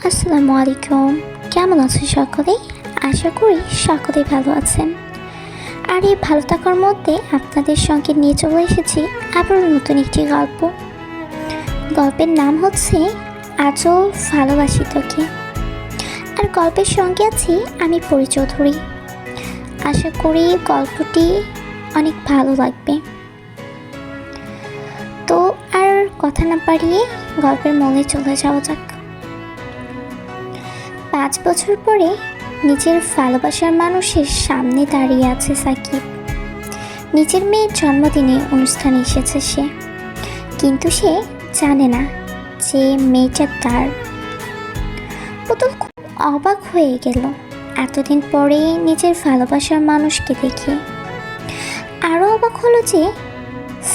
আসসালামু আলাইকুম। কেমন আছেন সকলে? আশা করি সকলেই ভালো আছেন। আর এই ভালো থাকার মধ্যে আপনাদের সঙ্গে নিয়ে চলে এসেছি আবারও নতুন একটি গল্প। গল্পের নাম হচ্ছে আজও ভালোবাসি তোকে। আর গল্পের সঙ্গে আছি আমি পরি চৌধুরী। আশা করি গল্পটি অনেক ভালো লাগবে। তো আর কথা না বাড়িয়ে গল্পের মূলে চলে যাওয়া যাক। 5 বছর পরে নিজের ভালোবাসার মানুষের সামনে দাঁড়িয়ে আছে সাকিব। নিজের মেয়ের জন্মদিনে অনুষ্ঠানে এসেছে সে, কিন্তু সে জানে না যে মেয়েটা তার। পুতুল খুব অবাক হয়ে গেল এতদিন পরে নিজের ভালোবাসার মানুষকে দেখে। আরও অবাক হলো যে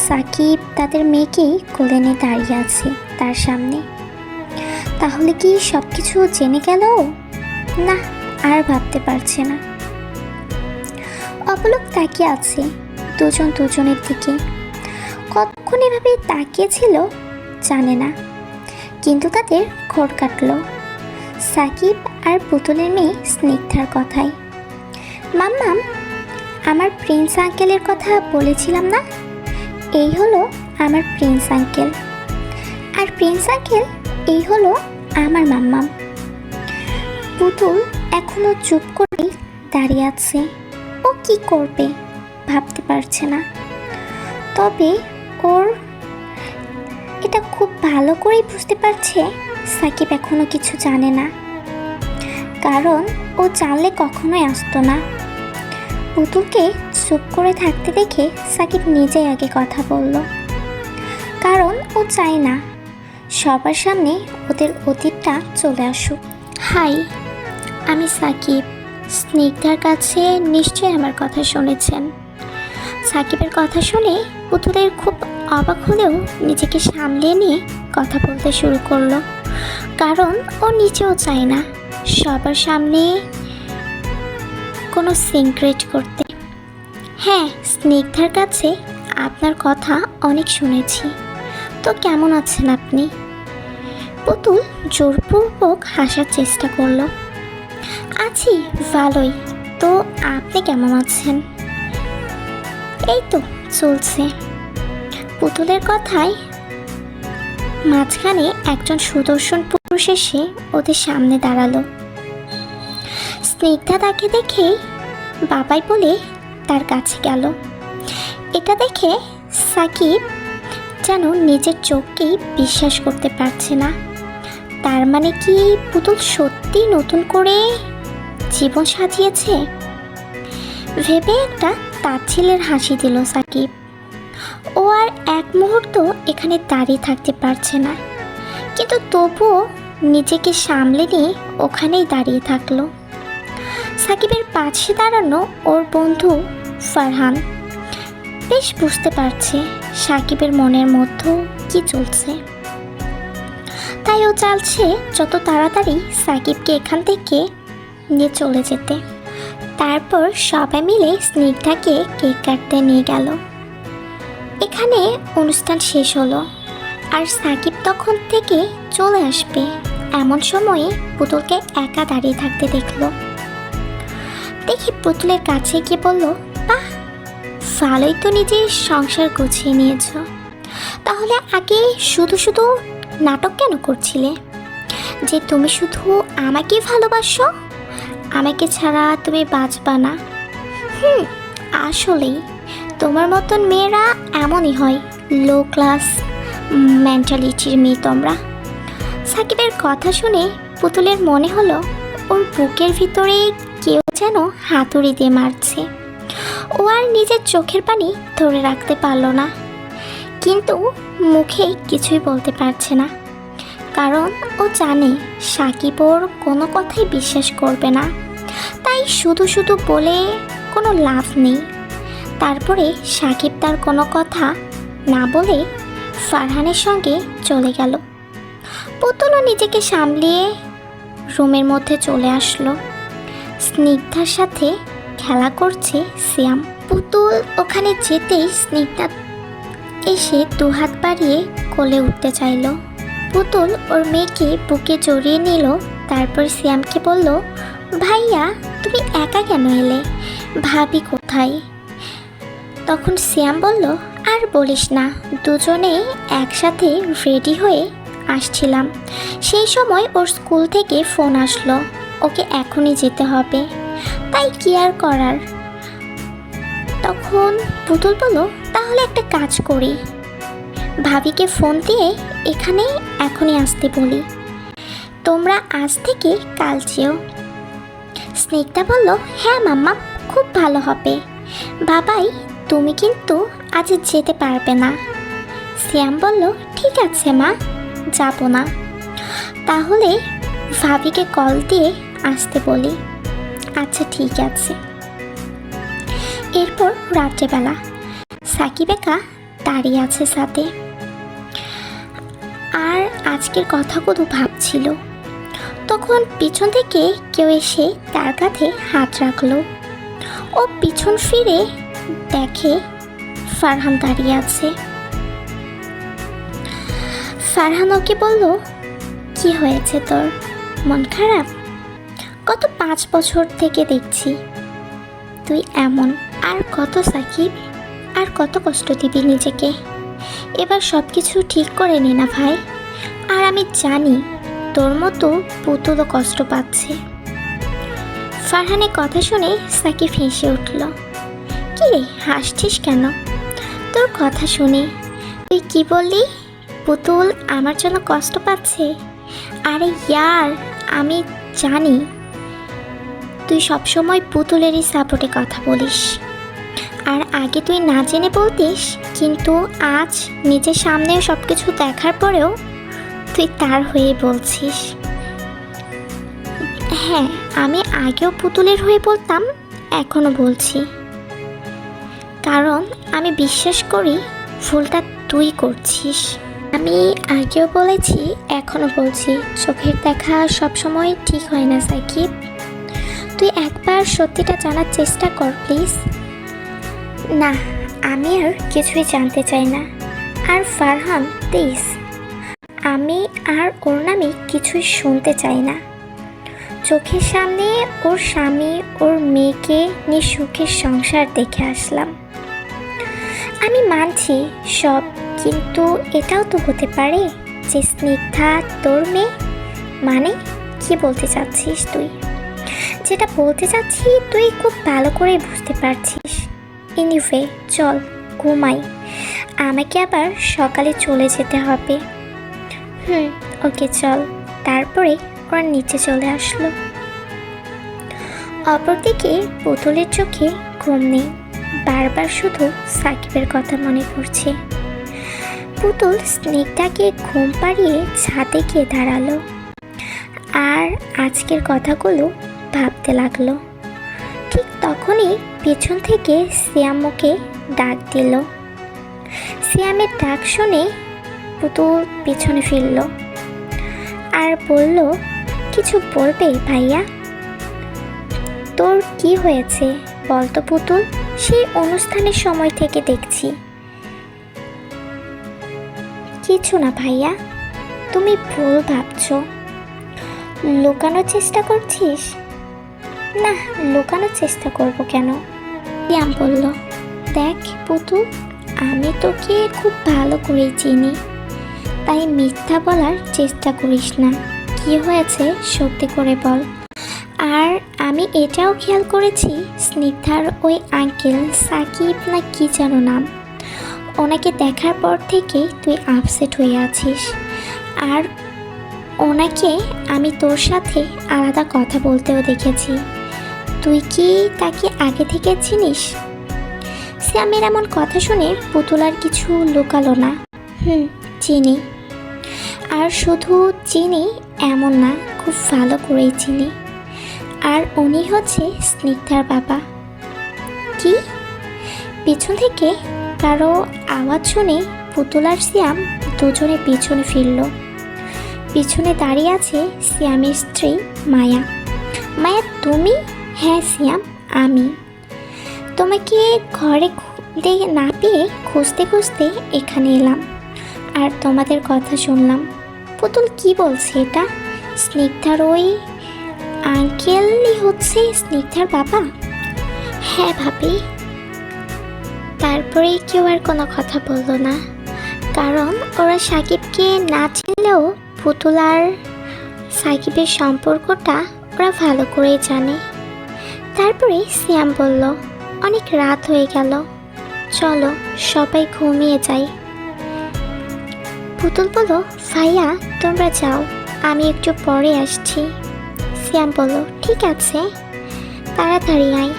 সাকিব তাদের মেয়েকেই কোলে নিয়ে দাঁড়িয়ে আছে তার সামনে। তাহলে কি সব কিছু জেনে গেল? না, আর ভাবতে পারছে না। অপলক তাকিয়ে আছে দুজন দুজনের দিকে। কতক্ষণ এভাবে তাকিয়েছিল জানে না, কিন্তু তাদের ঘোর কাটল সাকিব আর পুতুলের মেয়ে স্নিগ্ধার কথায়। মাম্মাম, আমার প্রিন্স আঙ্কেলের কথা বলেছিলাম না? এই হলো আমার প্রিন্স আঙ্কেল, আর প্রিন্স আঙ্কেল এই হলো আমার মাম্মাম। পুতুল এখনো চুপ করে দাঁড়িয়ে আছে। ও কি করবে ভাবতে পারছে না। তবে ওর এটা খুব ভালো করেই বুঝতে পারছে সাকিব এখনো কিছু জানে না, কারণ ও জানলে কখনোই আসতো না। পুতুলকে চুপ করে থাকতে দেখে সাকিব নিজেই আগে কথা বলল, কারণ ও চায় না সবার সামনে ওদের অতীতটা চলে আসুক। হাই, আমি সাকিব। স্নিগ্ধার কাছে নিশ্চয়ই আমার কথা শুনেছেন। সাকিবের কথা শুনে পুতুলের খুব অবাক হলেও নিজেকে সামলে নিয়ে কথা বলতে শুরু করলো, কারণ ও নিজেও চায় না সবার সামনে কোনো সিক্রেট করতে। হ্যাঁ, স্নিগ্ধার কাছে আপনার কথা অনেক শুনেছি। তো কেমন আছেন আপনি? পুতুল জোরপূর্বক হাসার চেষ্টা করলো। আছি ভালোই। তো আপনি কেমন আছেন? এই তো চলছে। পুতুলের কথায় মাঝখানে একজন সুদর্শন পুরুষ এসে ওদের সামনে দাঁড়ালো। স্নিগ্ধা তাকে দেখেই বাবাই বলে তার কাছে গেল। এটা দেখে সাকিব যেন নিজের চোখকেই বিশ্বাস করতে পারছে না। তার মানে কি পুতুল সত্যি নতুন করে জীবন সাজিয়েছে? ভেবে একটা তাচ্ছিল্যের হাসি দিল সাকিব। ও আর এক মুহূর্ত এখানে দাঁড়িয়ে থাকতে পারছে না, কিন্তু তবুও নিজেকে সামলে নিয়ে ওখানেই দাঁড়িয়ে থাকলো। সাকিবের পাশে দাঁড়ানো ওর বন্ধু ফারহান বেশ বুঝতে পারছে সাকিবের মনের মধ্যে কি চলছে, তাই ও চাইছে যত তাড়াতাড়ি সাকিবকে এখান থেকে নিয়ে চলে যেতে। তারপর সবাই মিলে স্নিগ্ধাকে কেক কাটতে নিয়ে গেল। এখানে অনুষ্ঠান শেষ হলো, আর সাকিব তখন থেকে চলে আসবে এমন সময়ে পুতুলকে একা দাঁড়িয়ে থাকতে দেখলো। দেখি পুতুলের কাছে গিয়ে বলল, বাহ, ভালোই তো নিজের সংসার গুছিয়ে নিয়েছ। তাহলে আগে শুধু শুধু নাটক কেন করছিলে যে তুমি শুধু আমাকেই ভালোবাসো, আমাকে ছাড়া তুমি বাঁচবা না? আসলেই তোমার মতন মেয়েরা এমনই হয়, লো ক্লাস মেন্টালিটির মেয়ে তোমরা। সাকিবের কথা শুনে পুতুলের মনে হলো ওর বুকের ভিতরে কেউ যেন হাতুড়ি দিয়ে মারছে। ও আর নিজের চোখের পানি ধরে রাখতে পারলো না, কিন্তু মুখে কিছুই বলতে পারছে না, কারণ ও জানে সাকিব ওর কোনো কথাই বিশ্বাস করবে না। তাই শুধু শুধু বলে কোনো লাভ নেই। তারপরে সাকিব তার কোনো কথা না বলে ফারহানের সঙ্গে চলে গেল। পুতুলও নিজেকে সামলিয়ে রুমের মধ্যে চলে আসলো। স্নিগ্ধার সাথে খেলা করছে সিয়াম। পুতুল ওখানে যেতেই স্নিগ্ধা এসে দুহাত বাড়িয়ে কোলে উঠতে চাইল। পুতুল ওর মেয়েকে বুকে জড়িয়ে নিল তারপর সিয়ামকে বলল, ভাইয়া তুমি একা কেন এলে, ভাবি কোথায়? তখন সিয়াম বলল, আর বলিস না, দুজনেই একসাথে রেডি হয়ে আসছিলাম, সেই সময় ওর স্কুল থেকে ফোন আসলো, ওকে এখনই যেতে হবে, তাই কি আর করার। তখন পুতুল বলল, তাহলে একটা কাজ করি, ভাবিকে ফোন দিয়ে এখানে এখনই আসতে বলি, তোমরা আজ থেকে কাল যেও। স্নিগ্ধা বলল, হ্যাঁ মাম্মা, খুব ভালো হবে, বাবাই তুমি কিন্তু আজ যেতে পারবে না। সিয়াম বলল, ঠিক আছে মা, যাব না, তাহলে ভাবিকে কল দিয়ে আসতে বলি। আচ্ছা ঠিক আছে। এরপর রাত্রেবেলা সাকিব একা দাঁড়িয়ে আছে সাথে, আর আজকের কথাগুলো ভাবছিল। তখন পিছন থেকে কেউ এসে তার কাঁধে হাত রাখলো। ও পিছন ফিরে দেখে ফারহান দাঁড়িয়ে আছে। ফারহান ওকে বলল, কি হয়েছে তোর, মন খারাপ? গত 5 বছর থেকে দেখছি তুই এমন। আর কত সাকিব, আর কত কষ্ট দিবি নিজেকে, এবার সব কিছু ঠিক করে নে না ভাই। আর আমি জানি তোর মতো পুতুলও কষ্ট পাচ্ছে। ফারহানের কথা শুনে সাকিব হেসে উঠল। কি রে, হাসছিস কেন? তোর কথা শুনে। তুই কি বললি, পুতুল আমার জন্য কষ্ট পাচ্ছে? আরে ইয়ার, আমি জানি তুই সবসময় পুতুলেরই সাপোর্টে কথা বলিস, আর আগে তুই না জেনে বলতিস, কিন্তু আজ নিজের সামনেও সব কিছু দেখার পরেও তুই তার হয়ে বলছিস। হ্যাঁ, আমি আগেও পুতুলের হয়ে বলতাম, এখনও বলছি, কারণ আমি বিশ্বাস করি ভুলটা তুই করছিস। আমি আগেও বলেছি, এখনও বলছি, চোখের দেখা সবসময় ঠিক হয় না সাকিব। তুই একবার সত্যিটা জানার চেষ্টা কর প্লিজ। না, আমি আর কিছুই জানতে চাই না। আর ফারহান প্লিজ, আমি আর ওর নামে কিছুই শুনতে চাই না। চোখের সামনে ওর স্বামী ওর মেয়েকে নিয়ে সুখের সংসার দেখে আসলাম। আমি মানছি সব, কিন্তু এটাও তো হতে পারে যে স্নিগ্ধা তোর মেয়ে। মানে কি বলতে চাচ্ছিস তুই? যেটা বলতে চাচ্ছি তুই খুব ভালো করে বুঝতে পারছিস। এনিওয়ে চল ঘুমাই, আমাকে আবার সকালে চলে যেতে হবে। ওকে চল। তারপরে ওরা নিচে চলে আসলো। অপরদিকে পুতুলের চোখে ঘুম নেই, বারবার শুধু সাকিবের কথা মনে পড়ছে। পুতুল স্নিগ্ধাকে ঘুম পাড়িয়ে ছাদে গিয়ে দাঁড়ালো আর আজকের কথাগুলো ভাবতে লাগলো। ঠিক তখনই পেছন থেকে সিয়াম ওকে ডাক দিল। সিয়ামের ডাক শুনে পুতুল পিছনে ফিরল আর বলল, কিছু বলবে ভাইয়া? তোর কি হয়েছে বলতো পুতুল, সেই অনুষ্ঠানের সময় থেকে দেখছি। কিছু না ভাইয়া, তুমি ভুল ভাবছো। লুকানোর চেষ্টা করছিস? না, লুকানোর চেষ্টা করব কেন? সিয়াম বলল, দেখ পুতুল, আমি তোকে খুব ভালো করেই চিনি, তাই মিথ্যা বলার চেষ্টা করিস না। কি হয়েছে সত্যি করে বল। আর আমি এটাও খেয়াল করেছি, স্নিগ্ধার ওই আঙ্কেল সাকিব না কি যেন নাম, ওনাকে দেখার পর থেকেই তুই আপসেট হয়ে আছিস। আর ওনাকে আমি তোর সাথে আলাদা কথা বলতেও দেখেছি। তুই কি তাকে আগে থেকে চিনিস? সিয়ামের এমন কথা শুনে পুতুল আর কিছু লুকালো না। চিনি। আর শুধু চিনি এমন না, খুব ভালো করেই চিনি। আর উনি হচ্ছে স্নিগ্ধার বাবা। কি? পিছন থেকে কারো আওয়াজ শুনে পুতুল আর সিয়াম দুজনে পিছনে ফিরল। পিছনে দাঁড়িয়ে আছে সিয়ামের স্ত্রী মায়া। মায়া তুমি? হ্যাঁ সিয়াম, আমি। তোমাকে ঘরে না পেয়ে খুঁজতে খুঁজতে এখানে এলাম আর তোমাদের কথা শুনলাম। পুতুল কি বলছে এটা? স্নিগ্ধার ওই আঙ্কেলই হচ্ছে স্নিগ্ধার বাবা? হ্যাঁ ভাবি। তারপরে কেউ আর কোনো কথা বলল না, কারণ ওরা সাকিবকে না চিনলেও পুতুল আর সাকিবের সম্পর্কটা ওরা ভালো করেই জানে। তারপরে সিয়াম বলল, অনেক রাত হয়ে গেল, চলো সবাই ঘুমিয়ে যাই। পুতুল বলল, ভাইয়া তোমরা যাও, আমি একটু পরে আসছি। সিয়াম বলল, ঠিক আছে, তাড়াতাড়ি আয়।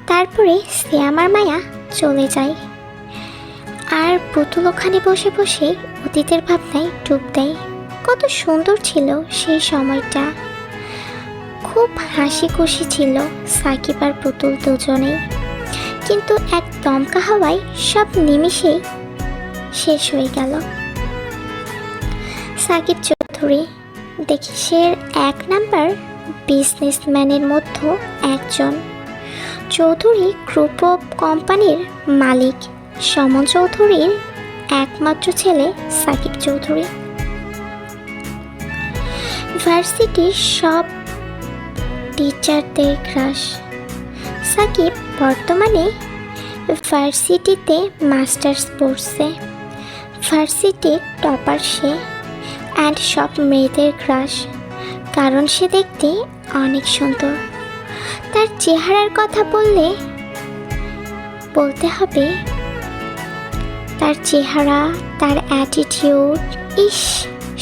তারপরে সিয়াম আর মায়া চলে যায়, আর পুতুল ওখানে বসে বসে অতীতের ভাবনায় ডুব দেয়। কত সুন্দর ছিল সেই সময়টা, খুব হাসি খুশি ছিল সাকিব আর পুতুল দুজনেই। কিন্তু এক দমকা হাওয়ায় সব নিমিষেই শেষ হয়ে গেল। সাকিব চৌধুরী দেশের 1 নাম্বার বিজনেসম্যানের মধ্যে একজন। চৌধুরী গ্রুপ অফ কোম্পানির মালিক সমন চৌধুরীর একমাত্র ছেলে সাকিব চৌধুরী। ভার্সিটির সব টিচারদের ক্রাশ। সাকিব বর্তমানে ভার্সিটিতে মাস্টার্স পড়ছে। ভার্সিটির টপার সে, অ্যান্ড সব মেয়েদের ক্রাশ, কারণ সে দেখতে অনেক সুন্দর। তার চেহারার কথা বলতে হবে, তার চেহারা, তার অ্যাটিটিউড, ইস,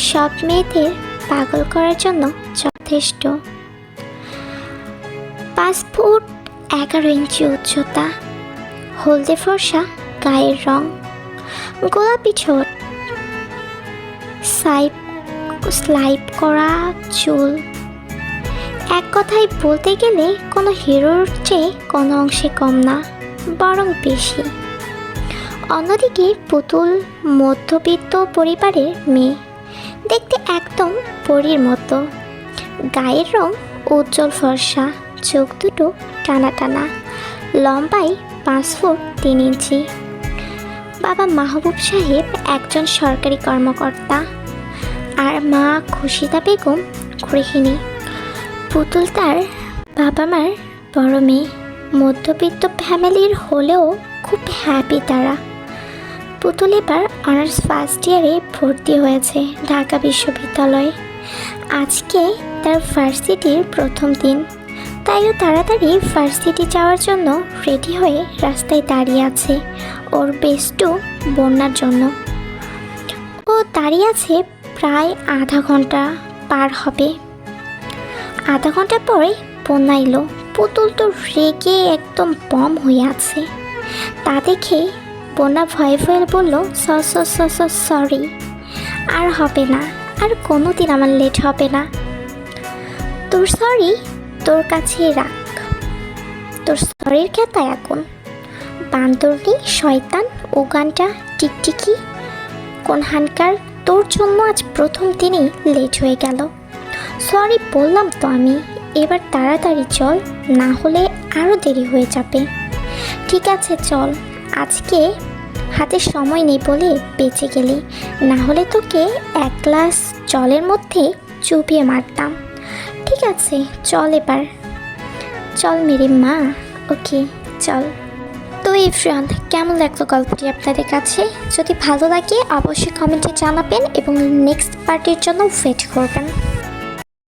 সব মেয়েদের পাগল করার জন্য যথেষ্ট। 5 ফুট 11 ইঞ্চি উচ্চতা, হলদে ফর্সা গায়ের রং, গোলাপি ঠোঁট, স্লাইপ করা চুল। এক কথায় বলতে গেলে কোনো হিরোর চেয়ে কোনো অংশে কম না, বরং বেশি। অন্যদিকে পুতুল মধ্যবিত্ত পরিবারের মেয়ে, দেখতে একদম পরীর মতো। গায়ের রং উজ্জ্বল ফর্সা, চোখ দুটো টানা টানা, লম্বায় 5 ফুট 3 ইঞ্চি। বাবা মাহবুব সাহেব একজন সরকারি কর্মকর্তা, আর মা খুশিদা বেগম গৃহিণী। পুতুল তার বাবা মার বড় মেয়ে, মধ্যবিত্ত ফ্যামিলির হলেও খুব হ্যাপি তারা। পুতুল এবার অনার্স ফার্স্ট ইয়ারে ভর্তি হয়েছে ঢাকা বিশ্ববিদ্যালয়ে। আজকে তার ভার্সিটির প্রথম দিন, তাইও তাড়াতাড়ি ভার্সিটি যাওয়ার জন্য রেডি হয়ে রাস্তায় দাঁড়িয়ে আছে ওর বেস্টু বন্যার জন্য। ও দাঁড়িয়ে আছে প্রায় আধা ঘন্টা পার হবে। আধা ঘন্টা পরে বন্যা এলো। পুতুল তো রেগে একদম বম হয়ে আছে। তা দেখে বন্যা ভয়ে ভয়ে বলল, সরি, আর হবে না, আর কোনো দিন আমার লেট হবে না। তোর সরি তোর কাছেই রাখ, তোর সরির খেতায় এখন। বান্দরনি, শয়তান, উগানটা, টিকটিকি, কোনহানকার, তোর জন্য আজ প্রথম দিনই লেট হয়ে গেল। সরি বললাম তো আমি, এবার তাড়াতাড়ি চল, না হলে আরও দেরি হয়ে যাবে। ঠিক আছে চল, আজকে হাতে সময় নেই বলে বেঁচে গেলি, না হলে তোকে 1 গ্লাস জলের মধ্যে চুবিয়ে মারতাম। ঠিক আছে চল এবার, চল মেরে মা। ওকে চল। তো এভরিওয়ান, কেমন লাগলো গল্পটি আপনাদের কাছে? যদি ভালো লাগে অবশ্যই কমেন্টে জানাবেন এবং নেক্সট পার্টির জন্য ওয়েট করবেন।